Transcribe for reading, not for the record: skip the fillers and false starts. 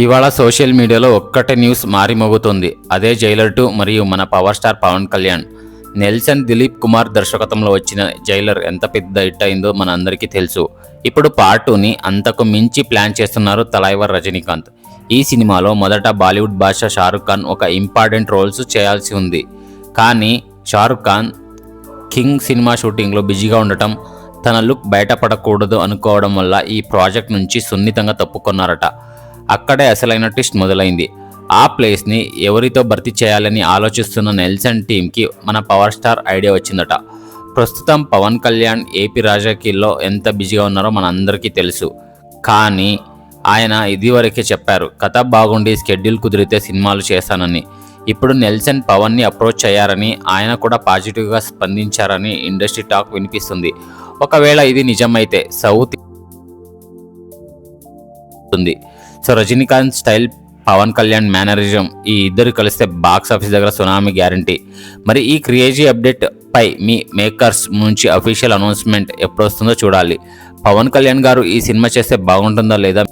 ఇవాళ సోషల్ మీడియాలో ఒక్కటే న్యూస్ మారిమోగుతోంది. అదే జైలర్ 2 మరియు మన పవర్ స్టార్ పవన్ కళ్యాణ్. నెల్సన్ దిలీప్ కుమార్ దర్శకత్వంలో వచ్చిన జైలర్ ఎంత పెద్ద హిట్ అయిందో మన అందరికీ తెలుసు. ఇప్పుడు పార్ట్ 2ని అంతకు మించి ప్లాన్ చేస్తున్నారు తలైవర్ రజనీకాంత్. ఈ సినిమాలో మొదట బాలీవుడ్ బాద్షా షారుఖ్ ఖాన్ ఒక ఇంపార్టెంట్ రోల్స్ చేయాల్సి ఉంది. కానీ షారుఖ్ ఖాన్ కింగ్ సినిమా షూటింగ్లో బిజీగా ఉండటం, తన లుక్ బయటపడకూడదు అనుకోవడం వల్ల ఈ ప్రాజెక్ట్ నుంచి సున్నితంగా తప్పుకొన్నారట. అక్కడే అసలైన ట్విస్ట్ మొదలైంది. ఆ ప్లేస్ని ఎవరితో భర్తీ చేయాలని ఆలోచిస్తున్న నెల్సన్ టీంకి మన పవర్ స్టార్ ఐడియా వచ్చిందట. ప్రస్తుతం పవన్ కళ్యాణ్ ఏపీ రాజకీయాల్లో ఎంత బిజీగా ఉన్నారో మన అందరికీ తెలుసు. కానీ ఆయన ఇదివరకే చెప్పారు, కథ బాగుండి స్కెడ్యూల్ కుదిరితే సినిమాలు చేస్తానని. ఇప్పుడు నెల్సన్ పవన్ని అప్రోచ్ అయ్యారని, ఆయన కూడా పాజిటివ్గా స్పందించారని ఇండస్ట్రీ టాక్ వినిపిస్తుంది. ఒకవేళ ఇది నిజమైతే సౌత్ ఉంది. So Rajinikanth style, Pawan Kalyan mannerism, ఈ ఇద్దరు కలిస్తే బాక్స్ ఆఫీస్ దగ్గర సునామీ గ్యారంటీ. మరి ఈ క్రేజీ అప్డేట్ పై మీ మేకర్స్ నుంచి అఫీషియల్ అనౌన్స్మెంట్ ఎప్పుడు వస్తుందో చూడాలి. పవన్ కళ్యాణ్ గారు ఈ సినిమా చేస్తే బాగుంటుందా లేదా